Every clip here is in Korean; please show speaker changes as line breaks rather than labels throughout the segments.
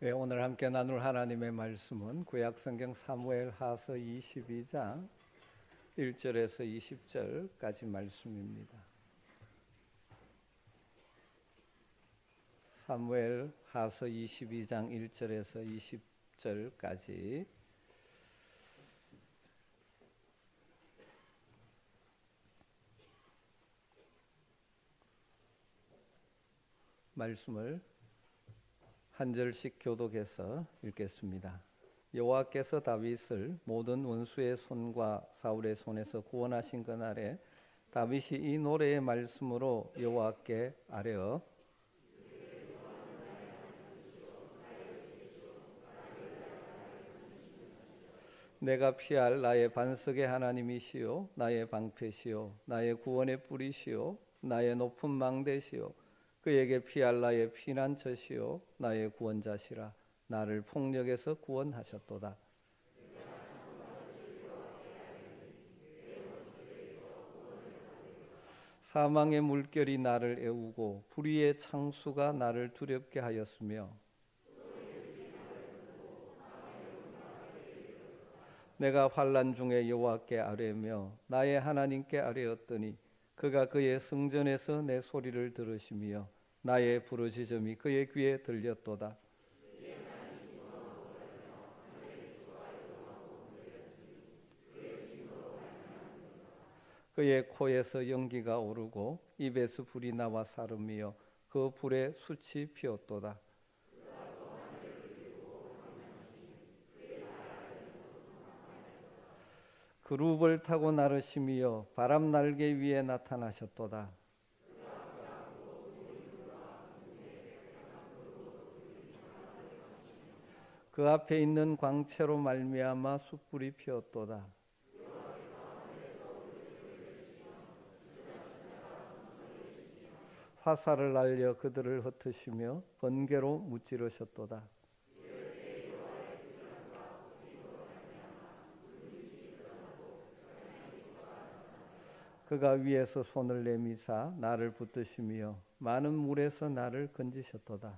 오늘 함께 나눌 하나님의 말씀은 구약성경 사무엘하서 22장 1절에서 20절까지 말씀입니다. 사무엘하서 22장 1절에서 20절까지 말씀을 한 절씩 교독해서 읽겠습니다. 여호와께서 다윗을 모든 원수의 손과 사울의 손에서 구원하신 그날에 다윗이 이 노래의 말씀으로 여호와께 아뢰어 내가 피할 나의 반석의 하나님이시요 나의 방패시요 나의 구원의 뿌리시요 나의 높은 망대시요 그에게 피할 나의 피난처시요 나의 구원자시라 나를 폭력에서 구원하셨도다. 사망의 물결이 나를 애우고 불의의 창수가 나를 두렵게 하였으며 내가 환난 중에 여호와께 아뢰며 나의 하나님께 아뢰었더니 그가 그의 성전에서 내 소리를 들으시며 나의 부르짖음이 그의 귀에 들렸도다. 그의 코에서 연기가 오르고 입에서 불이 나와 사름이여 그 불에 숯이 피었도다. 그룹을 타고 나르시며 바람 날개 위에 나타나셨도다. 그 앞에 있는 광채로 말미암아 숯불이 피었도다. 화살을 날려 그들을 흩으시며 번개로 무찌르셨도다. 그가 위에서 손을 내미사 나를 붙드시며 많은 물에서 나를 건지셨도다.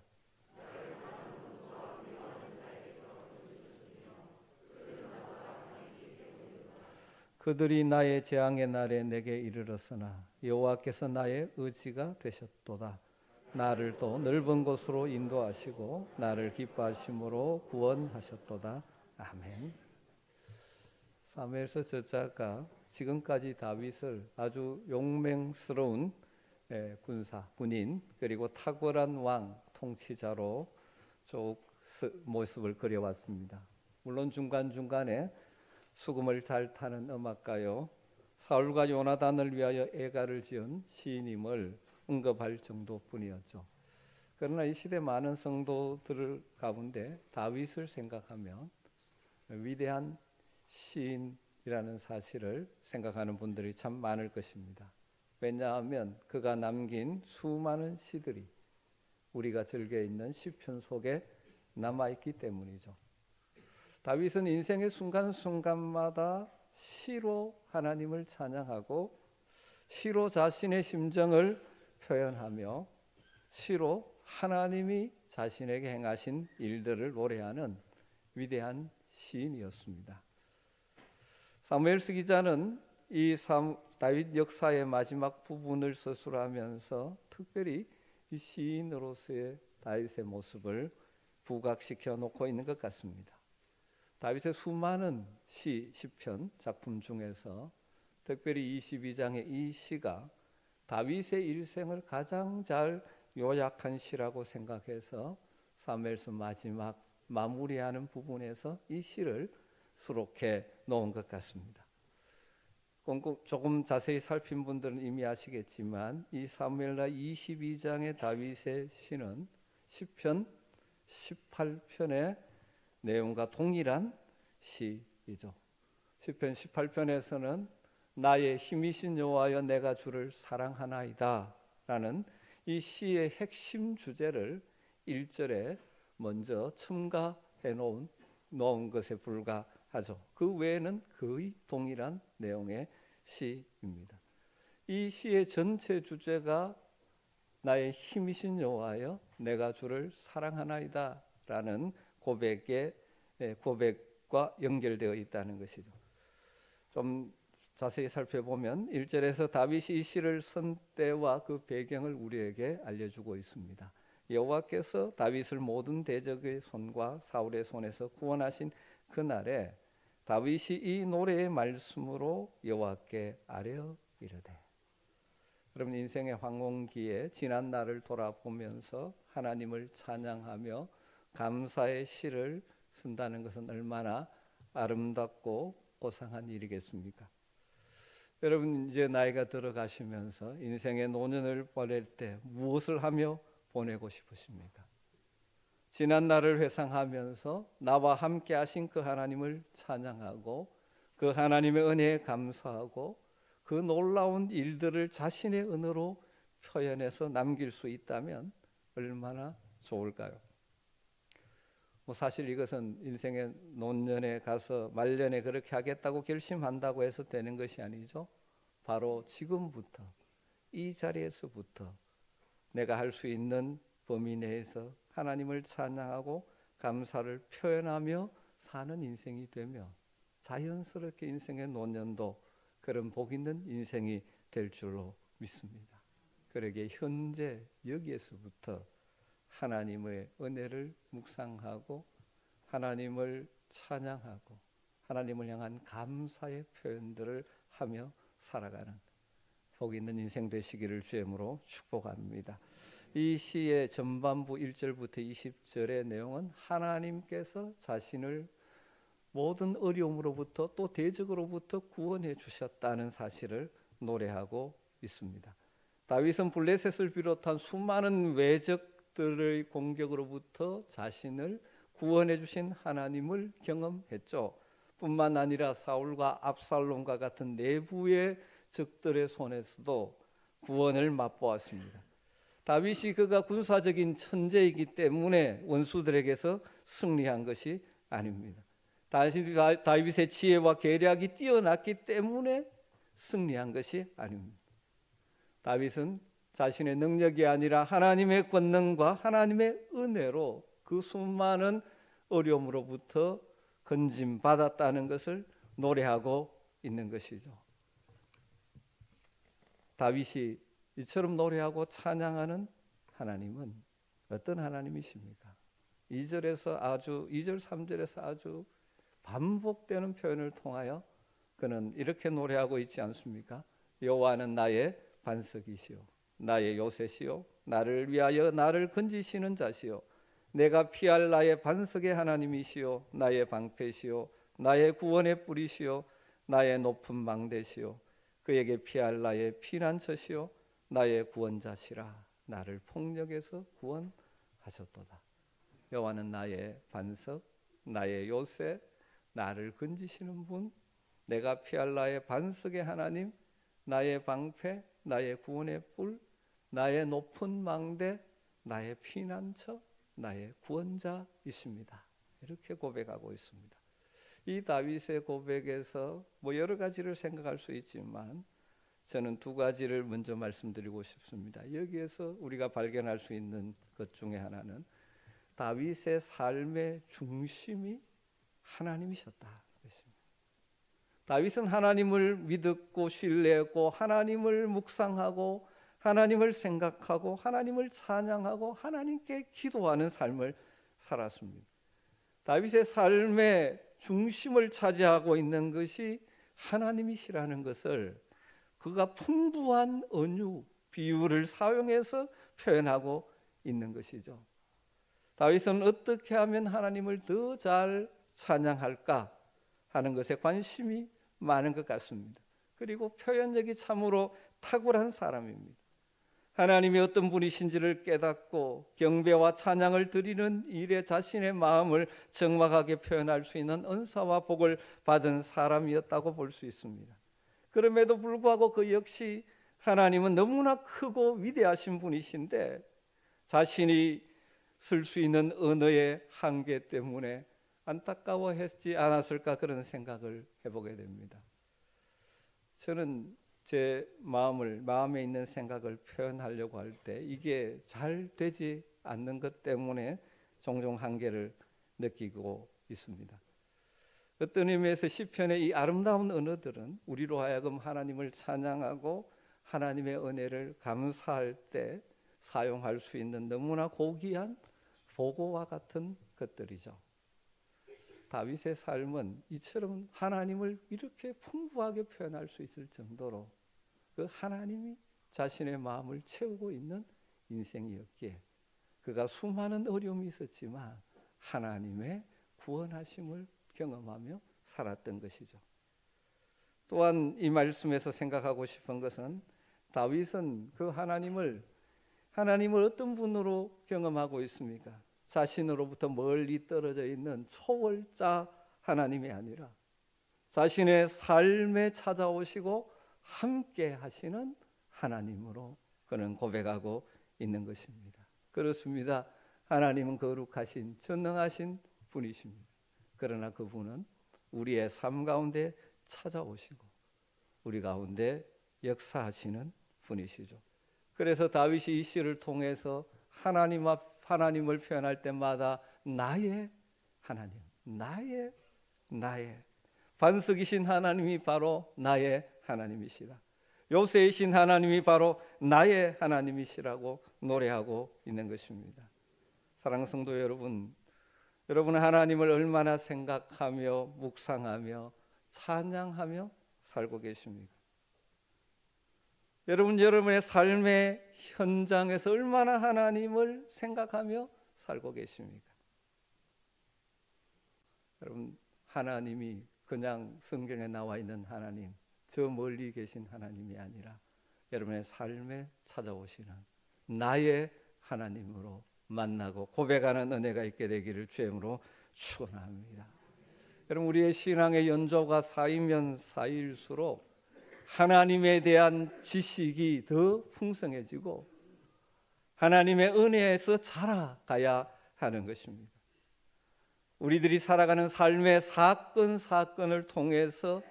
그들이 나의 재앙의 날에 내게 이르렀으나 여호와께서 나의 의지가 되셨도다. 나를 또 넓은 곳으로 인도하시고 나를 기뻐하심으로 구원하셨도다. 아멘. 사무엘서 저자가 지금까지 다윗을 아주 용맹스러운 군인 그리고 탁월한 왕 통치자로 쭉 모습을 그려왔습니다. 물론 중간중간에 수금을 잘 타는 음악가요 사울과 요나단을 위하여 애가를 지은 시인임을 언급할 정도뿐이었죠. 그러나 이 시대 많은 성도들 가운데 다윗을 생각하면 위대한 시인이라는 사실을 생각하는 분들이 참 많을 것입니다. 왜냐하면 그가 남긴 수많은 시들이 우리가 즐겨 있는 시편 속에 남아있기 때문이죠. 다윗은 인생의 순간순간마다 시로 하나님을 찬양하고 시로 자신의 심정을 표현하며 시로 하나님이 자신에게 행하신 일들을 노래하는 위대한 시인이었습니다. 사무엘서 기자는 이 다윗 역사의 마지막 부분을 서술하면서 특별히 이 시인으로서의 다윗의 모습을 부각시켜 놓고 있는 것 같습니다. 다윗의 수많은 시편 작품 중에서 특별히 22장의 이 시가 다윗의 일생을 가장 잘 요약한 시라고 생각해서 사무엘서 마지막 마무리하는 부분에서 이 시를 수록해 놓은 것 같습니다. 조금 자세히 살핀 분들은 이미 아시겠지만 이 사무엘하 22장의 다윗의 시는 시편 18편의 내용과 동일한 시이죠. 시편 18편에서는 나의 힘이신 여호와여 내가 주를 사랑하나이다 라는 이 시의 핵심 주제를 1절에 먼저 첨가해 놓은 것에 불과하죠. 그 외에는 거의 동일한 내용의 시입니다. 이 시의 전체 주제가 나의 힘이신 여호와여 내가 주를 사랑하나이다 시라는 고백과 연결되어 있다는 것이죠. 좀 자세히 살펴보면 1절에서 다윗이 이 시를 쓴 때와 그 배경을 우리에게 알려주고 있습니다. 여호와께서 다윗을 모든 대적의 손과 사울의 손에서 구원하신 그날에 다윗이 이 노래의 말씀으로 여호와께 아뢰어 이르되. 여러분, 인생의 황혼기에 지난 날을 돌아보면서 하나님을 찬양하며 감사의 시를 쓴다는 것은 얼마나 아름답고 고상한 일이겠습니까? 여러분, 이제 나이가 들어가시면서 인생의 노년을 보낼 때 무엇을 하며 보내고 싶으십니까? 지난 날을 회상하면서 나와 함께 하신 그 하나님을 찬양하고 그 하나님의 은혜에 감사하고 그 놀라운 일들을 자신의 언어로 표현해서 남길 수 있다면 얼마나 좋을까요? 사실 이것은 인생의 노년에 가서 말년에 그렇게 하겠다고 결심한다고 해서 되는 것이 아니죠. 바로 지금부터, 이 자리에서부터 내가 할 수 있는 범위 내에서 하나님을 찬양하고 감사를 표현하며 사는 인생이 되며 자연스럽게 인생의 노년도 그런 복 있는 인생이 될 줄로 믿습니다. 그러기에 현재 여기에서부터 하나님의 은혜를 묵상하고 하나님을 찬양하고 하나님을 향한 감사의 표현들을 하며 살아가는 복 있는 인생 되시기를 주님으로 축복합니다. 이 시의 전반부 1절부터 20절의 내용은 하나님께서 자신을 모든 어려움으로부터 또 대적으로부터 구원해 주셨다는 사실을 노래하고 있습니다. 다윗은 블레셋을 비롯한 수많은 외적들의 공격으로부터 자신을 구원해 주신 하나님을 경험했죠. 뿐만 아니라 사울과 압살롬과 같은 내부의 적들의 손에서도 구원을 맛보았습니다. 다윗이 그가 군사적인 천재이기 때문에 원수들에게서 승리한 것이 아닙니다. 다윗의 지혜와 계략이 뛰어났기 때문에 승리한 것이 아닙니다. 다윗은 자신의 능력이 아니라 하나님의 권능과 하나님의 은혜로 그 수많은 어려움으로부터 건짐받았다는 것을 노래하고 있는 것이죠. 다윗이 이처럼 노래하고 찬양하는 하나님은 어떤 하나님이십니까? 2절 3절에서 아주 반복되는 표현을 통하여 그는 이렇게 노래하고 있지 않습니까? 여호와는 나의 반석이시오, 나의 요새시오, 나를 위하여 나를 건지시는 자시오, 내가 피할 나의 반석의 하나님이시오, 나의 방패시오, 나의 구원의 뿌리시오, 나의 높은 망대시오, 그에게 피할 나의 피난처시오, 나의 구원자시라. 나를 폭력에서 구원하셨도다. 여호와는 나의 반석, 나의 요새, 나를 건지시는 분, 내가 피할 나의 반석의 하나님, 나의 방패, 나의 구원의 뿔, 나의 높은 망대, 나의 피난처, 나의 구원자이십니다. 이렇게 고백하고 있습니다. 이 다윗의 고백에서 여러 가지를 생각할 수 있지만 저는 두 가지를 먼저 말씀드리고 싶습니다. 여기에서 우리가 발견할 수 있는 것 중에 하나는 다윗의 삶의 중심이 하나님이셨다. 다윗은 하나님을 믿었고 신뢰했고 하나님을 묵상하고 하나님을 생각하고 하나님을 찬양하고 하나님께 기도하는 삶을 살았습니다. 다윗의 삶의 중심을 차지하고 있는 것이 하나님이시라는 것을 그가 풍부한 은유, 비유를 사용해서 표현하고 있는 것이죠. 다윗은 어떻게 하면 하나님을 더 잘 찬양할까 하는 것에 관심이 많은 것 같습니다. 그리고 표현력이 참으로 탁월한 사람입니다. 하나님이 어떤 분이신지를 깨닫고 경배와 찬양을 드리는 일에 자신의 마음을 정확하게 표현할 수 있는 은사와 복을 받은 사람이었다고 볼 수 있습니다. 그럼에도 불구하고 그 역시 하나님은 너무나 크고 위대하신 분이신데 자신이 쓸 수 있는 언어의 한계 때문에 안타까워했지 않았을까 그런 생각을 해보게 됩니다. 저는 제 마음에 있는 생각을 표현하려고 할 때 이게 잘 되지 않는 것 때문에 종종 한계를 느끼고 있습니다. 어떤 의미에서 시편의 이 아름다운 언어들은 우리로 하여금 하나님을 찬양하고 하나님의 은혜를 감사할 때 사용할 수 있는 너무나 고귀한 보고와 같은 것들이죠. 다윗의 삶은 이처럼 하나님을 이렇게 풍부하게 표현할 수 있을 정도로 그 하나님이 자신의 마음을 채우고 있는 인생이었기에 그가 수많은 어려움이 있었지만 하나님의 구원하심을 경험하며 살았던 것이죠. 또한 이 말씀에서 생각하고 싶은 것은 다윗은 그 하나님을 어떤 분으로 경험하고 있습니까? 자신으로부터 멀리 떨어져 있는 초월자 하나님이 아니라 자신의 삶에 찾아오시고 함께 하시는 하나님으로 그는 고백하고 있는 것입니다. 그렇습니다. 하나님은 거룩하신 전능하신 분이십니다. 그러나 그분은 우리의 삶 가운데 찾아오시고 우리 가운데 역사하시는 분이시죠. 그래서 다윗이 이 시를 통해서 하나님을 표현할 때마다 나의 하나님, 나의 반석이신 하나님이 바로 나의 하나님이시라. 요새이신 하나님이 바로 나의 하나님이시라고 노래하고 있는 것입니다. 사랑하는 성도 여러분, 여러분은 하나님을 얼마나 생각하며 묵상하며 찬양하며 살고 계십니까? 여러분의 삶의 현장에서 얼마나 하나님을 생각하며 살고 계십니까? 여러분, 하나님이 그냥 성경에 나와 있는 하나님, 저 멀리 계신 하나님이 아니라 여러분의 삶에 찾아오시는 나의 하나님으로 만나고 고백하는 은혜가 있게 되기를 주임으로 축원합니다. 여러분, 우리의 신앙의 연조가 쌓이면 쌓일수록 하나님에 대한 지식이 더 풍성해지고 하나님의 은혜에서 자라가야 하는 것입니다. 우리들이 살아가는 삶의 사건을 통해서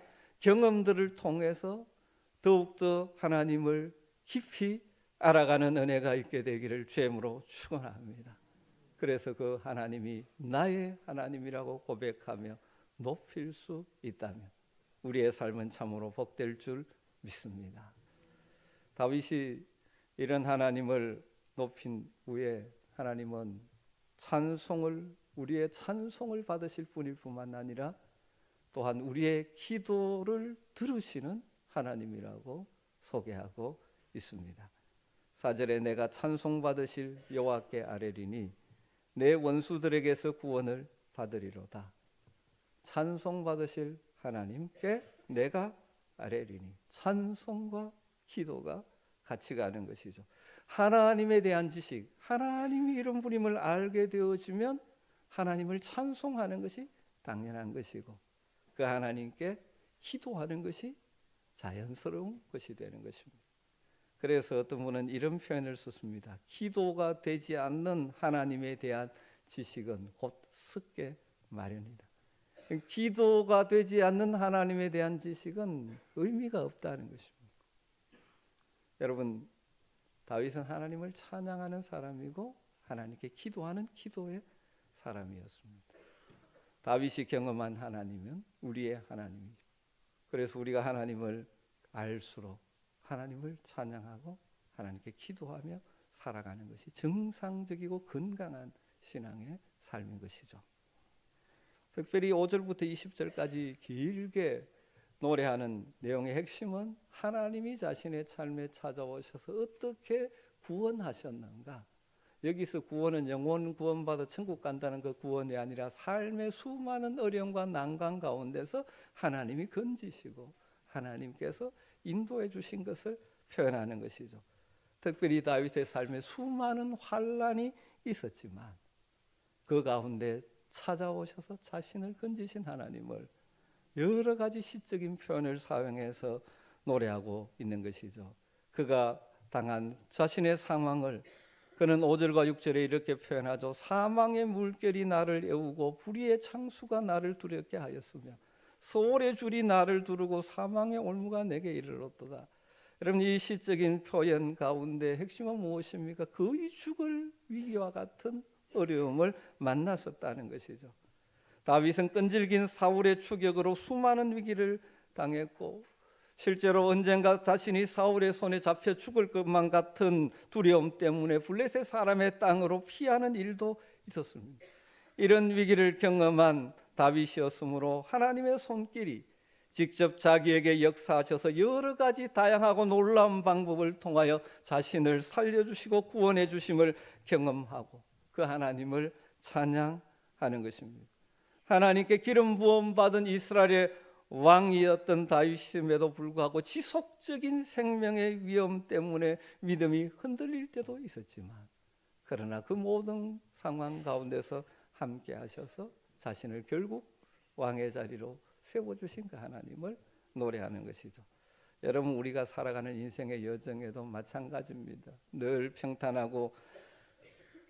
경험들을 통해서 더욱더 하나님을 깊이 알아가는 은혜가 있게 되기를 주임으로 축원합니다. 그래서 그 하나님이 나의 하나님이라고 고백하며 높일 수 있다면 우리의 삶은 참으로 복될 줄 믿습니다. 다윗이 이런 하나님을 높인 후에 하나님은 우리의 찬송을 받으실 분일 뿐만 아니라 또한 우리의 기도를 들으시는 하나님이라고 소개하고 있습니다. 4절에 내가 찬송받으실 여호와께 아뢰리니 내 원수들에게서 구원을 받으리로다. 찬송받으실 하나님께 내가 아뢰리니, 찬송과 기도가 같이 가는 것이죠. 하나님에 대한 지식, 하나님이 이런 분임을 알게 되어지면 하나님을 찬송하는 것이 당연한 것이고 그 하나님께 기도하는 것이 자연스러운 것이 되는 것입니다. 그래서 어떤 분은 이런 표현을 썼습니다. 기도가 되지 않는 하나님에 대한 지식은 곧 습게 마련이다. 기도가 되지 않는 하나님에 대한 지식은 의미가 없다는 것입니다. 여러분, 다윗은 하나님을 찬양하는 사람이고 하나님께 기도하는 기도의 사람이었습니다. 다윗이 경험한 하나님은 우리의 하나님이죠. 그래서 우리가 하나님을 알수록 하나님을 찬양하고 하나님께 기도하며 살아가는 것이 정상적이고 건강한 신앙의 삶인 것이죠. 특별히 5절부터 20절까지 길게 노래하는 내용의 핵심은 하나님이 자신의 삶에 찾아오셔서 어떻게 구원하셨는가. 여기서 구원은 영혼 구원받아 천국 간다는 그 구원이 아니라 삶의 수많은 어려움과 난관 가운데서 하나님이 건지시고 하나님께서 인도해 주신 것을 표현하는 것이죠. 특별히 다윗의 삶에 수많은 환난이 있었지만 그 가운데 찾아오셔서 자신을 건지신 하나님을 여러 가지 시적인 표현을 사용해서 노래하고 있는 것이죠. 그가 당한 자신의 상황을 그는 5절과 6절에 이렇게 표현하죠. 사망의 물결이 나를 애우고 불의의 창수가 나를 두렵게 하였으며 소울의 줄이 나를 두르고 사망의 올무가 내게 이르렀도다. 여러분, 이 시적인 표현 가운데 핵심은 무엇입니까? 거의 죽을 위기와 같은 어려움을 만났었다는 것이죠. 다윗은 끈질긴 사울의 추격으로 수많은 위기를 당했고 실제로 언젠가 자신이 사울의 손에 잡혀 죽을 것만 같은 두려움 때문에 블레셋 사람의 땅으로 피하는 일도 있었습니다. 이런 위기를 경험한 다윗이었으므로 하나님의 손길이 직접 자기에게 역사하셔서 여러 가지 다양하고 놀라운 방법을 통하여 자신을 살려주시고 구원해 주심을 경험하고 그 하나님을 찬양하는 것입니다. 하나님께 기름 부음 받은 이스라엘의 왕이었던 다윗임에도 불구하고 지속적인 생명의 위험 때문에 믿음이 흔들릴 때도 있었지만 그러나 그 모든 상황 가운데서 함께 하셔서 자신을 결국 왕의 자리로 세워주신 그 하나님을 노래하는 것이죠. 여러분, 우리가 살아가는 인생의 여정에도 마찬가지입니다. 늘 평탄하고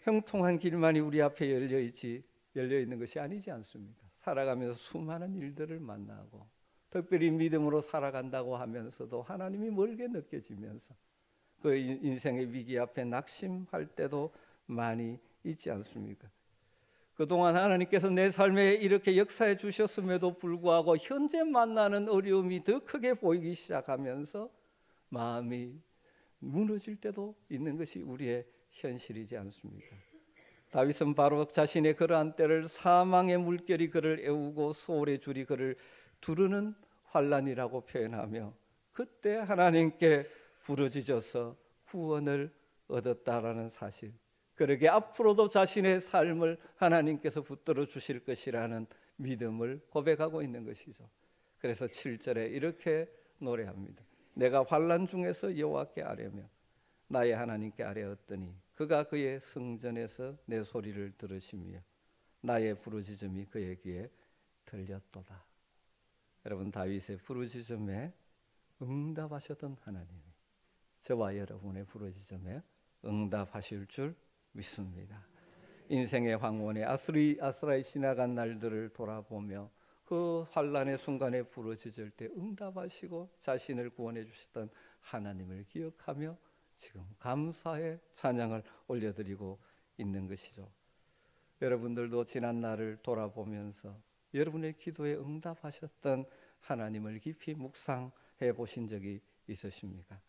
형통한 길만이 우리 앞에 열려 있는 것이 아니지 않습니까? 살아가면서 수많은 일들을 만나고 특별히 믿음으로 살아간다고 하면서도 하나님이 멀게 느껴지면서 그 인생의 위기 앞에 낙심할 때도 많이 있지 않습니까? 그동안 하나님께서 내 삶에 이렇게 역사해 주셨음에도 불구하고 현재 만나는 어려움이 더 크게 보이기 시작하면서 마음이 무너질 때도 있는 것이 우리의 현실이지 않습니까? 다윗은 바로 자신의 그러한 때를 사망의 물결이 그를 애우고 소울의 줄이 그를 두르는 환난이라고 표현하며 그때 하나님께 부르짖어서 구원을 얻었다라는 사실, 그러게 앞으로도 자신의 삶을 하나님께서 붙들어 주실 것이라는 믿음을 고백하고 있는 것이죠. 그래서 7절에 이렇게 노래합니다. 내가 환난 중에서 여호와께 아뢰며 나의 하나님께 아뢰었더니 그가 그의 성전에서 내 소리를 들으시며 나의 부르짖음이 그의 귀에 들렸도다. 여러분, 다윗의 부르짖음에 응답하셨던 하나님이 저와 여러분의 부르짖음에 응답하실 줄 믿습니다. 인생의 황혼에 아스라이 지나간 날들을 돌아보며 그 환난의 순간에 부르짖을 때 응답하시고 자신을 구원해 주셨던 하나님을 기억하며 지금 감사의 찬양을 올려드리고 있는 것이죠. 여러분들도 지난 날을 돌아보면서 여러분의 기도에 응답하셨던 하나님을 깊이 묵상해 보신 적이 있으십니까?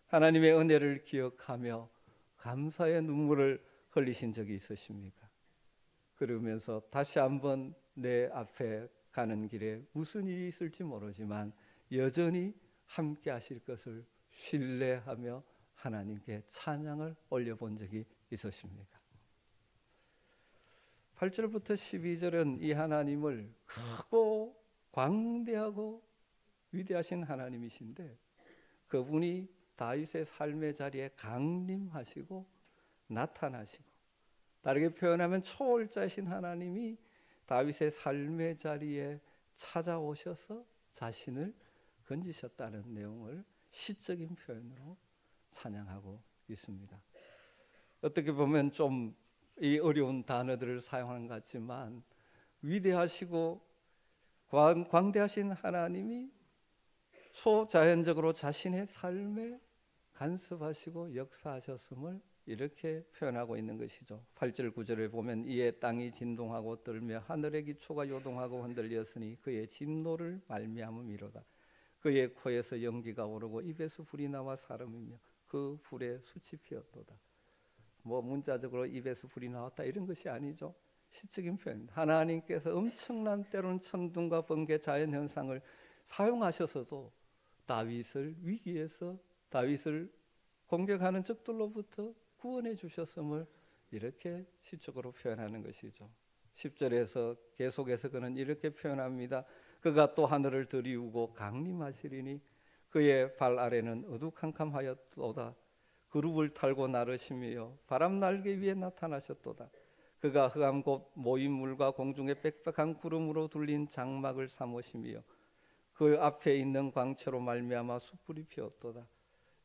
하나님의 은혜를 기억하며 감사의 눈물을 흘리신 적이 있으십니까? 그러면서 다시 한번 내 앞에 가는 길에 무슨 일이 있을지 모르지만 여전히 함께 하실 것을 신뢰하며 하나님께 찬양을 올려본 적이 있으십니까? 8절부터 12절은 이 하나님을 크고 광대하고 위대하신 하나님이신데 그분이 다윗의 삶의 자리에 강림하시고 나타나시고, 다르게 표현하면 초월자이신 하나님이 다윗의 삶의 자리에 찾아오셔서 자신을 건지셨다는 내용을 시적인 표현으로 찬양하고 있습니다. 어떻게 보면 좀 이 어려운 단어들을 사용하는 것 같지만 위대하시고 광대하신 하나님이 초자연적으로 자신의 삶에 간섭하시고 역사하셨음을 이렇게 표현하고 있는 것이죠. 8절 9절을 보면 이에 땅이 진동하고 떨며 하늘의 기초가 요동하고 흔들렸으니 그의 진노를 말미암음이로다. 그의 코에서 연기가 오르고 입에서 불이 나와 사름이며 그 불에 숯이 피었도다. 뭐 문자적으로 입에서 불이 나왔다 이런 것이 아니죠. 시적인 표현. 하나님께서 엄청난 때로는 천둥과 번개 자연현상을 사용하셔서도 다윗을 위기에서 다윗을 공격하는 적들로부터 구원해 주셨음을 이렇게 시적으로 표현하는 것이죠. 10절에서 계속해서 그는 이렇게 표현합니다. 그가 또 하늘을 들이우고 강림하시리니 그의 발 아래는 어두캄캄하였도다. 그룹을 탈고 나르시며 바람 날개 위에 나타나셨도다. 그가 흑암 곧 모인 물과 공중에 빽빽한 구름으로 둘린 장막을 삼으시며 그 앞에 있는 광채로 말미암아 숯불이 피었도다.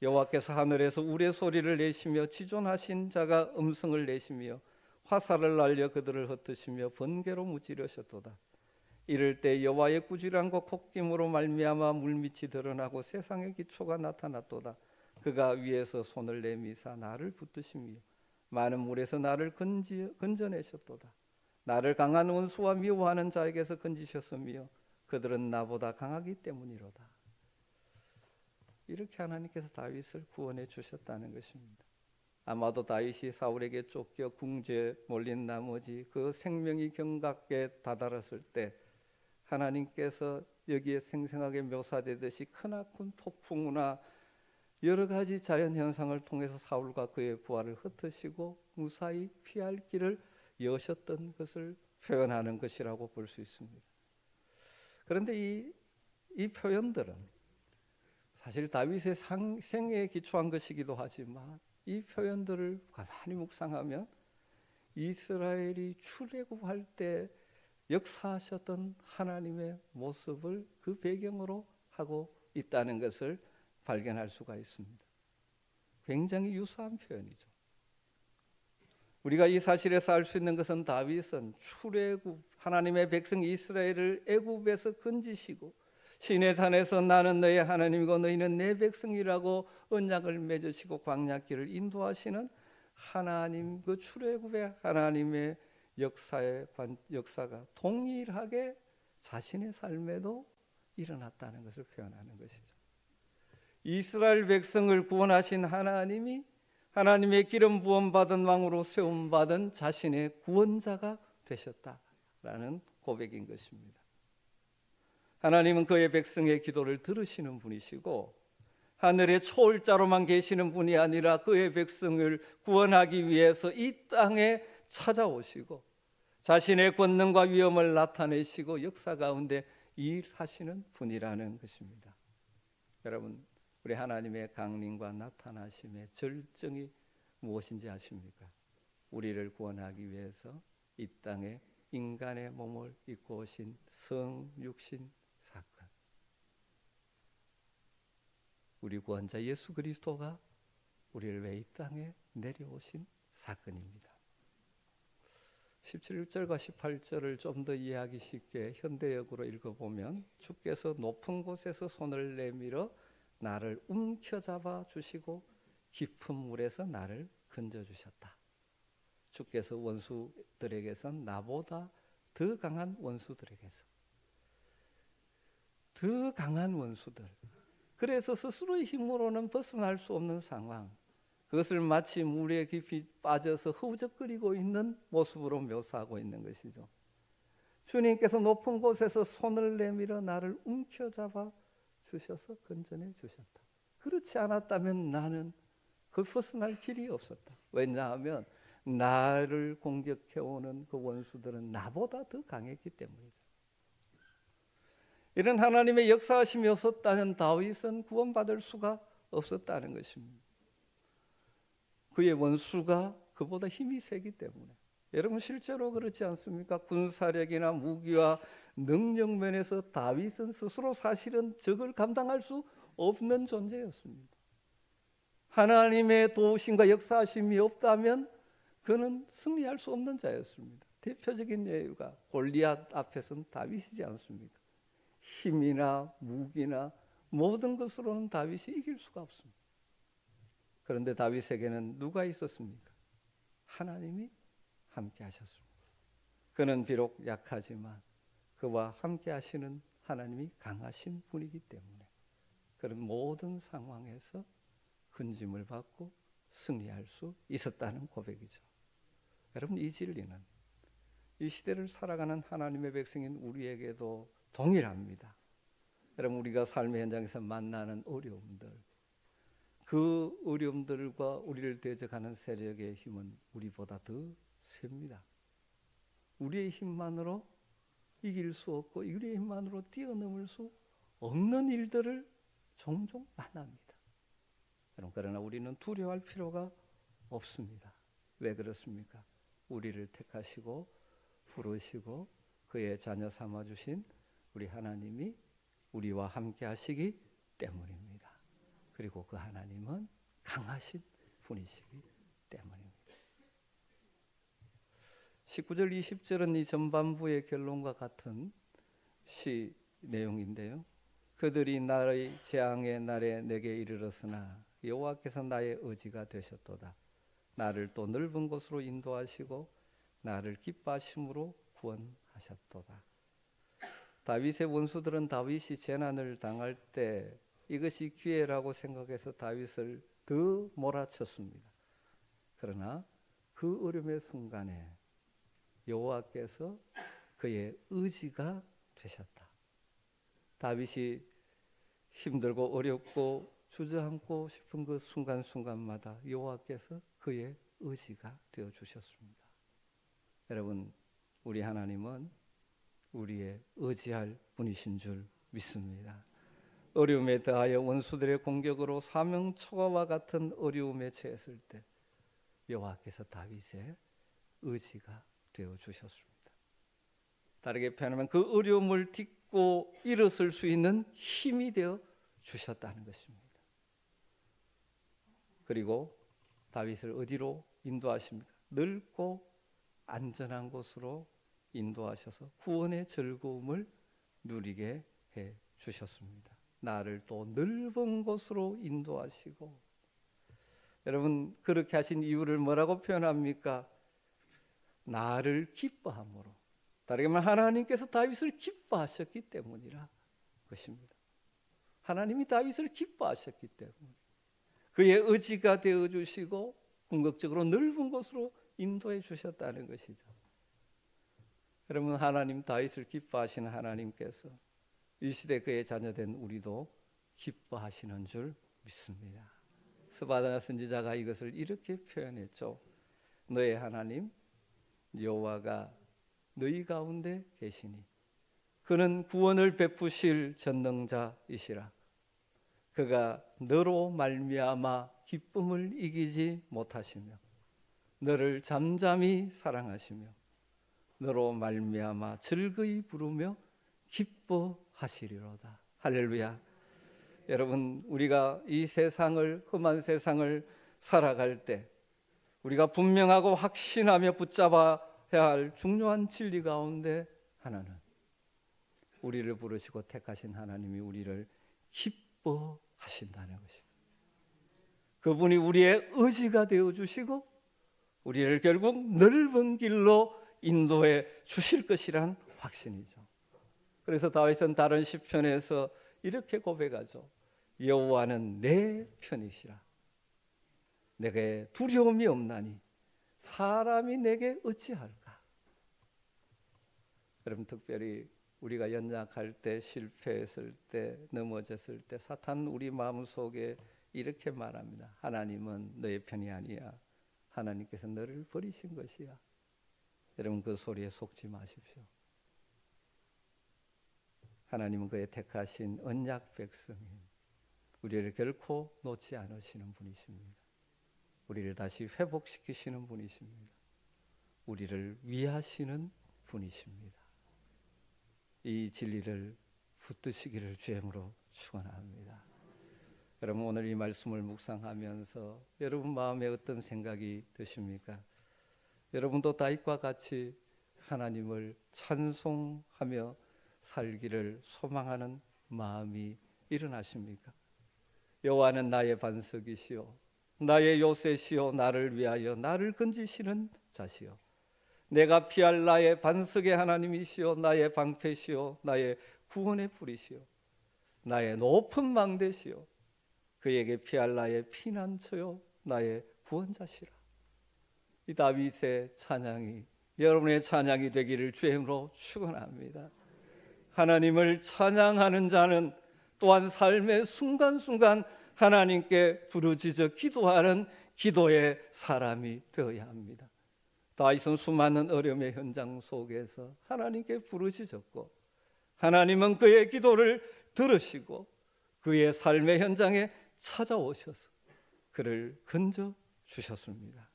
여호와께서 하늘에서 우레 소리를 내시며 지존하신 자가 음성을 내시며 화살을 날려 그들을 흩으시며 번개로 무찌르셨도다. 이럴 때 여호와의 꾸지람과 콧김으로 말미암아 물밑이 드러나고 세상의 기초가 나타났도다. 그가 위에서 손을 내미사 나를 붙드시며 많은 물에서 나를 건져내셨도다. 나를 강한 원수와 미워하는 자에게서 건지셨으며 그들은 나보다 강하기 때문이로다. 이렇게 하나님께서 다윗을 구원해 주셨다는 것입니다. 아마도 다윗이 사울에게 쫓겨 궁지에 몰린 나머지 그 생명이 경각에 다다랐을 때 하나님께서 여기에 생생하게 묘사되듯이 크나큰 폭풍우나 여러 가지 자연 현상을 통해서 사울과 그의 부하를 흩으시고 무사히 피할 길을 여셨던 것을 표현하는 것이라고 볼 수 있습니다. 그런데 이 표현들은 사실 다윗의 생애에 기초한 것이기도 하지만 이 표현들을 가만히 묵상하면 이스라엘이 출애굽할 때 역사하셨던 하나님의 모습을 그 배경으로 하고 있다는 것을 발견할 수가 있습니다. 굉장히 유사한 표현이죠. 우리가 이 사실에서 알 수 있는 것은 다윗은 출애굽, 하나님의 백성 이스라엘을 애굽에서 건지시고 시내산에서 나는 너의 하나님이고 너희는 내 백성이라고 언약을 맺으시고 광야길을 인도하시는 하나님, 그 출애굽의 하나님의 역사가 동일하게 자신의 삶에도 일어났다는 것을 표현하는 것이죠. 이스라엘 백성을 구원하신 하나님이 하나님의 기름 부음 받은 왕으로 세움 받은 자신의 구원자가 되셨다라는 고백인 것입니다. 하나님은 그의 백성의 기도를 들으시는 분이시고 하늘의 초월자로만 계시는 분이 아니라 그의 백성을 구원하기 위해서 이 땅에 찾아오시고 자신의 권능과 위엄을 나타내시고 역사 가운데 일하시는 분이라는 것입니다. 여러분, 우리 하나님의 강림과 나타나심의 절정이 무엇인지 아십니까? 우리를 구원하기 위해서 이 땅에 인간의 몸을 입고 오신 성육신 사건, 우리 구원자 예수 그리스도가 우리를 위해 이 땅에 내려오신 사건입니다. 17절과 18절을 좀 더 이해하기 쉽게 현대역으로 읽어보면 주께서 높은 곳에서 손을 내밀어 나를 움켜잡아 주시고 깊은 물에서 나를 건져주셨다. 주께서 원수들에게서 나보다 더 강한 원수들에게서 더 강한 원수들, 그래서 스스로의 힘으로는 벗어날 수 없는 상황, 그것을 마치 물에 깊이 빠져서 허우적거리고 있는 모습으로 묘사하고 있는 것이죠. 주님께서 높은 곳에서 손을 내밀어 나를 움켜잡아 주셔서 건져내 주셨다. 그렇지 않았다면 나는 그 벗어날 길이 없었다. 왜냐하면 나를 공격해오는 그 원수들은 나보다 더 강했기 때문이죠. 이런 하나님의 역사하심이 없었다면 다윗은 구원받을 수가 없었다는 것입니다. 그의 원수가 그보다 힘이 세기 때문에. 여러분 실제로 그렇지 않습니까? 군사력이나 무기와 능력 면에서 다윗은 스스로 사실은 적을 감당할 수 없는 존재였습니다. 하나님의 도우심과 역사하심이 없다면 그는 승리할 수 없는 자였습니다. 대표적인 예가 골리앗 앞에서는 다윗이지 않습니까? 힘이나 무기나 모든 것으로는 다윗이 이길 수가 없습니다. 그런데 다윗에게는 누가 있었습니까? 하나님이 함께 하셨습니다. 그는 비록 약하지만 그와 함께 하시는 하나님이 강하신 분이기 때문에 그런 모든 상황에서 건짐을 받고 승리할 수 있었다는 고백이죠. 여러분, 이 진리는 이 시대를 살아가는 하나님의 백성인 우리에게도 동일합니다. 여러분, 우리가 삶의 현장에서 만나는 어려움들, 그 어려움들과 우리를 대적하는 세력의 힘은 우리보다 더 셉니다. 우리의 힘만으로 이길 수 없고 우리의 힘만으로 뛰어넘을 수 없는 일들을 종종 만납니다. 여러분, 그러나 우리는 두려워할 필요가 없습니다. 왜 그렇습니까? 우리를 택하시고 부르시고 그의 자녀 삼아주신 우리 하나님이 우리와 함께 하시기 때문입니다. 그리고 그 하나님은 강하신 분이시기 때문입니다. 19절 20절은 이 전반부의 결론과 같은 시 내용인데요. 그들이 나의 재앙의 날에 내게 이르렀으나 여호와께서 나의 의지가 되셨도다. 나를 또 넓은 곳으로 인도하시고 나를 기뻐하심으로 구원하셨도다. 다윗의 원수들은 다윗이 재난을 당할 때 이것이 기회라고 생각해서 다윗을 더 몰아쳤습니다. 그러나 그 어려움의 순간에 여호와께서 그의 의지가 되셨다. 다윗이 힘들고 어렵고 주저앉고 싶은 그 순간순간마다 여호와께서 그의 의지가 되어 주셨습니다. 여러분, 우리 하나님은 우리의 의지할 분이신 줄 믿습니다. 어려움에 더하여 원수들의 공격으로 사명초가와 같은 어려움에 처했을 때 여호와께서 다윗의 의지가 되어 주셨습니다. 다르게 표현하면 그 어려움을 딛고 일어설 수 있는 힘이 되어 주셨다는 것입니다. 그리고 다윗을 어디로 인도하십니까? 넓고 안전한 곳으로 인도하셔서 구원의 즐거움을 누리게 해 주셨습니다. 나를 또 넓은 곳으로 인도하시고, 여러분 그렇게 하신 이유를 뭐라고 표현합니까? 나를 기뻐함으로. 다르게 말하면 하나님께서 다윗을 기뻐하셨기 때문이라 것입니다. 하나님이 다윗을 기뻐하셨기 때문에 그의 의지가 되어 주시고 궁극적으로 넓은 곳으로 인도해 주셨다는 것이죠. 여러분, 하나님 다윗을 기뻐하시는 하나님께서 이 시대 그의 자녀된 우리도 기뻐하시는 줄 믿습니다. 스바냐 선지자가 이것을 이렇게 표현했죠. 너의 하나님 여호와가 너희 가운데 계시니 그는 구원을 베푸실 전능자이시라. 그가 너로 말미암아 기쁨을 이기지 못하시며 너를 잠잠히 사랑하시며 너로 말미암아 즐거이 부르며 기뻐하시리로다. 할렐루야. 여러분, 우리가 이 세상을, 험한 세상을 살아갈 때 우리가 분명하고 확신하며 붙잡아야 할 중요한 진리 가운데 하나는 우리를 부르시고 택하신 하나님이 우리를 기뻐하신다는 것입니다. 그분이 우리의 의지가 되어주시고 우리를 결국 넓은 길로 인도해 주실 것이란 확신이죠. 그래서 다윗은 다른 시편에서 이렇게 고백하죠. 여호와는 내 편이시라. 내게 두려움이 없나니 사람이 내게 어찌할까. 여러분, 특별히 우리가 연약할 때, 실패했을 때, 넘어졌을 때 사탄 우리 마음속에 이렇게 말합니다. 하나님은 너의 편이 아니야. 하나님께서 너를 버리신 것이야. 여러분, 그 소리에 속지 마십시오. 하나님은 그의 택하신 언약 백성인 우리를 결코 놓지 않으시는 분이십니다. 우리를 다시 회복시키시는 분이십니다. 우리를 위하시는 분이십니다. 이 진리를 붙드시기를 주임으로 축원합니다. 여러분, 오늘 이 말씀을 묵상하면서 여러분 마음에 어떤 생각이 드십니까? 여러분도 다윗과 같이 하나님을 찬송하며 살기를 소망하는 마음이 일어나십니까? 여호와는 나의 반석이시요 나의 요새시요 나를 위하여 나를 건지시는 자시요 내가 피할 나의 반석의 하나님이시요 나의 방패시요 나의 구원의 뿌리시요 나의 높은 망대시요 그에게 피할 나의 피난처요 나의 구원자시라. 이 다윗의 찬양이 여러분의 찬양이 되기를 주임으로 축원합니다. 하나님을 찬양하는 자는 또한 삶의 순간순간 하나님께 부르짖어 기도하는 기도의 사람이 되어야 합니다. 다윗은 수많은 어려움의 현장 속에서 하나님께 부르짖었고 하나님은 그의 기도를 들으시고 그의 삶의 현장에 찾아오셔서 그를 건져 주셨습니다.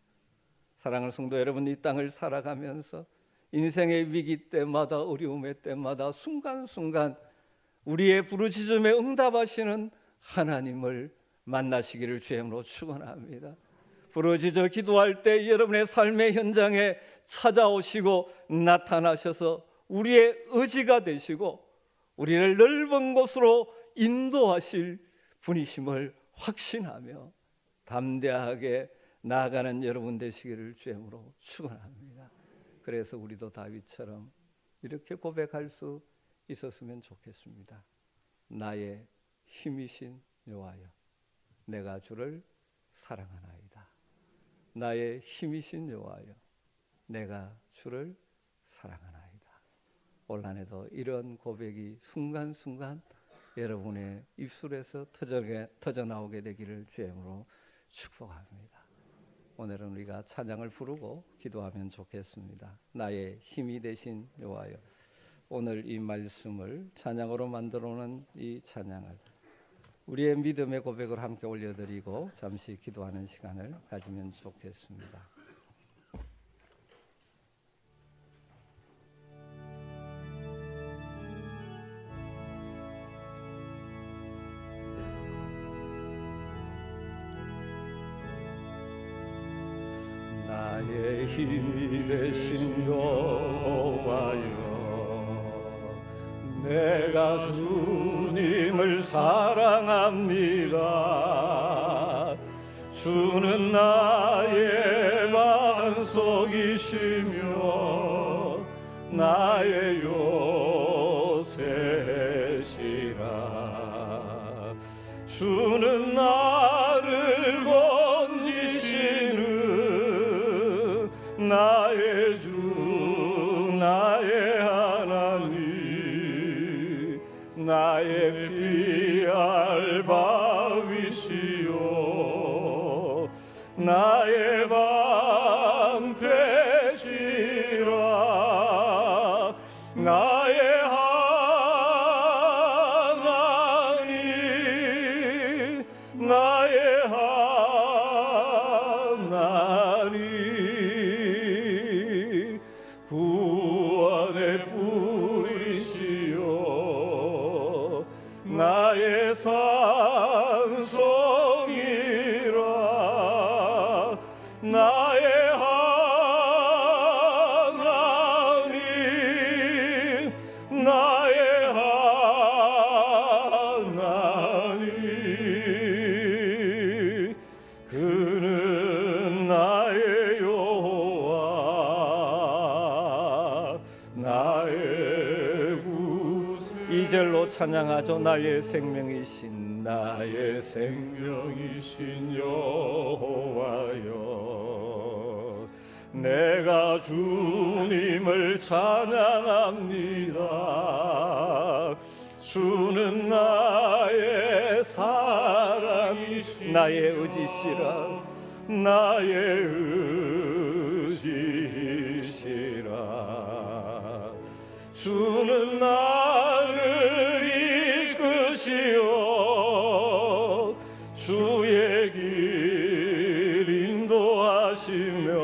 사랑하는 성도 여러분, 이 땅을 살아가면서 인생의 위기 때마다 어려움의 때마다 순간순간 우리의 부르짖음에 응답하시는 하나님을 만나시기를 주임으로 축원합니다. 부르짖어 기도할 때 여러분의 삶의 현장에 찾아오시고 나타나셔서 우리의 의지가 되시고 우리를 넓은 곳으로 인도하실 분이심을 확신하며 담대하게 나아가는 여러분 되시기를 주님으로 축원합니다. 그래서 우리도 다윗처럼 이렇게 고백할 수 있었으면 좋겠습니다. 나의 힘이신 여호와여, 내가 주를 사랑하나이다. 나의 힘이신 여호와여, 내가 주를 사랑하나이다. 올 한 해도 이런 고백이 순간순간 여러분의 입술에서 터져나오게 되기를 주님으로 축복합니다. 오늘은 우리가 찬양을 부르고 기도하면 좋겠습니다. 나의 힘이 되신 여호와여, 오늘 이 말씀을 찬양으로 만들어놓은 이 찬양을 우리의 믿음의 고백을 함께 올려드리고 잠시 기도하는 시간을 가지면 좋겠습니다. 나의 힘이 되신 여호와여, 내가 주님을 사랑합니다. 주는 나의 반석이시며 나의 요새시라. 주는 나를 건지시는 나의 주, 나의 하나님, 나의 피할 바위시요 나의 방패시라. 나의 하나님, 나의 하나님, 구원의 뿌리시요 나의 산성이라. 나의 하나님, 나의 하나님, 그는 나의 여호와, 나의 구세. 2절로 찬양하죠. 나의 생명이신, 나의 생명이신 여호와여, 내가 주님을 찬양합니다. 주는 나의 사랑이시라. 나의 의지시라. 나의 의지시라. 주는 나를 이끄시어 주의 길 인도하시며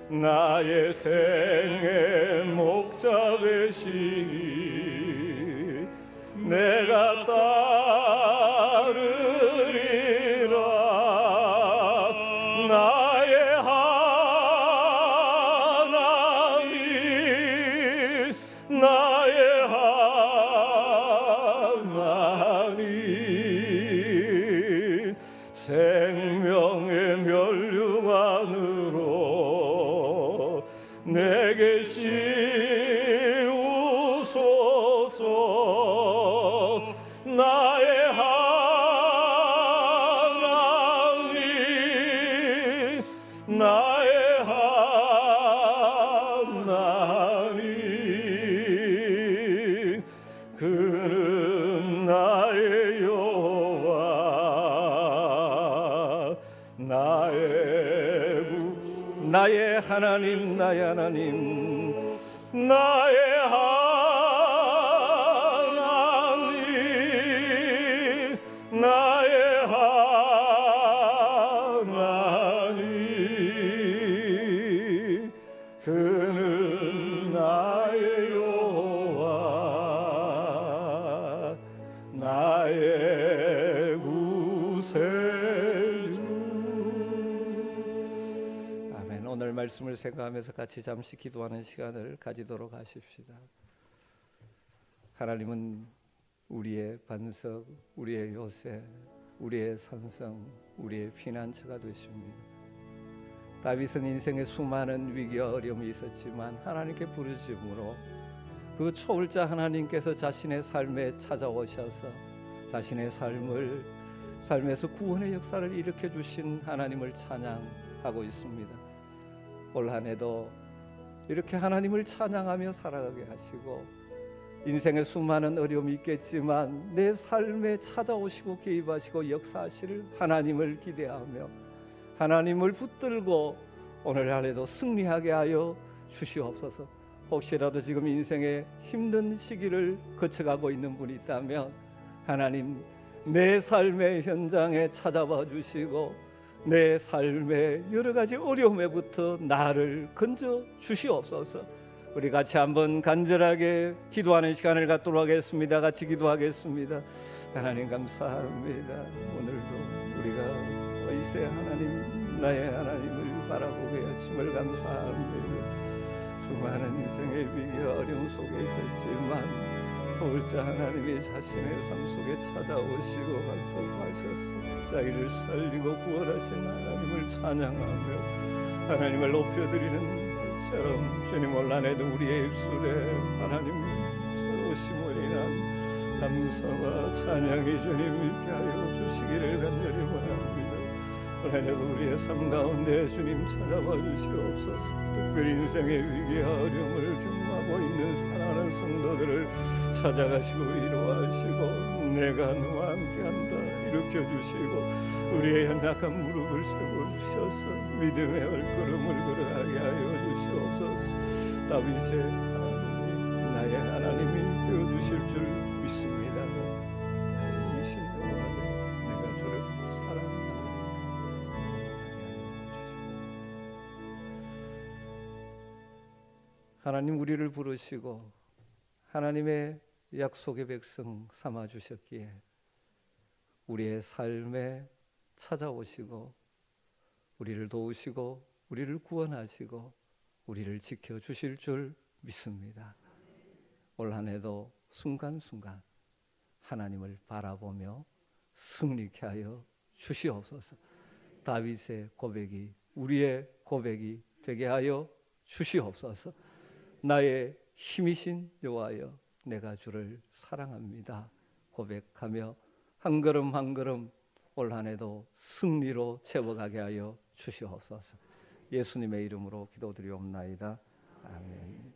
나의 생의 목자 되시니 내가 따르리라. 나의 하나님, 나의 하나님, 생명의 면류관으로 내게 씌우소서. 나의 하나님, 나의 하나님, 그는 나의 여호와, 나의 하나님, 나의 하나님, 나의 하나님, 나의 하나님, 그는 나의 여호와, 나의 구세주. 아멘. 오늘 말씀을 생각하면서 같이 잠시 기도하는 시간을 가지도록 하십시다. 하나님은 우리의 반석, 우리의 요새, 우리의 산성, 우리의 피난처가 되십니다. 다윗은 인생에 수많은 위기와 어려움이 있었지만 하나님께 부르심으로 그 초월자 하나님께서 자신의 삶에 찾아오셔서 자신의 삶에서 구원의 역사를 일으켜 주신 하나님을 찬양하고 있습니다. 올 한 해도 이렇게 하나님을 찬양하며 살아가게 하시고, 인생에 수많은 어려움이 있겠지만 내 삶에 찾아오시고 개입하시고 역사하실 하나님을 기대하며 하나님을 붙들고 오늘 한 해도 승리하게 하여 주시옵소서. 혹시라도 지금 인생의 힘든 시기를 거쳐가고 있는 분이 있다면 하나님, 내 삶의 현장에 찾아와 주시고 내 삶의 여러 가지 어려움에부터 나를 건져 주시옵소서. 우리 같이 한번 간절하게 기도하는 시간을 갖도록 하겠습니다. 같이 기도하겠습니다. 하나님 감사합니다. 오늘도 우리가 어이세 하나님, 나의 하나님을 바라보게 하심을 감사합니다. 수많은 인생의 위기와 어려움 속에 있었지만 도울자 하나님이 자신의 삶 속에 찾아오시고 간섭하셔서 자기를 살리고 구원하신 하나님을 찬양하며 하나님을 높여드리는 것처럼 주님, 올 한 해도 우리의 입술에 하나님 오심을 인한 감사와 찬양이 주님 있게 하여 주시기를 간절히 바랍니다. 올 한 해도 우리의 삶 가운데 주님 찾아와 주시옵소서. 특별히 인생의 위기와 어려움을 경험하고 있는 사랑하는 성도들을 찾아가시고 위로하시고 내가 너와 함께한다 일으켜주시고 우리의 연약한 무릎을 세워주셔서 믿음의 얼걸음을 걸어가게 하여 주시옵소서. 다윗의 하나님이 나의 하나님이 되어주실 줄 믿습니다. 나의 이신 여호와여, 내가 주를 사랑합니다. 하나님, 우리를 부르시고 하나님의 약속의 백성 삼아주셨기에 우리의 삶에 찾아오시고 우리를 도우시고 우리를 구원하시고 우리를 지켜주실 줄 믿습니다. 올 한 해도 순간순간 하나님을 바라보며 승리케 하여 주시옵소서. 다윗의 고백이 우리의 고백이 되게 하여 주시옵소서. 나의 힘이신 여호와여, 내가 주를 사랑합니다 고백하며 한 걸음 한 걸음 올 한 해도 승리로 채워가게 하여 주시옵소서. 예수님의 이름으로 기도드리옵나이다. 아멘.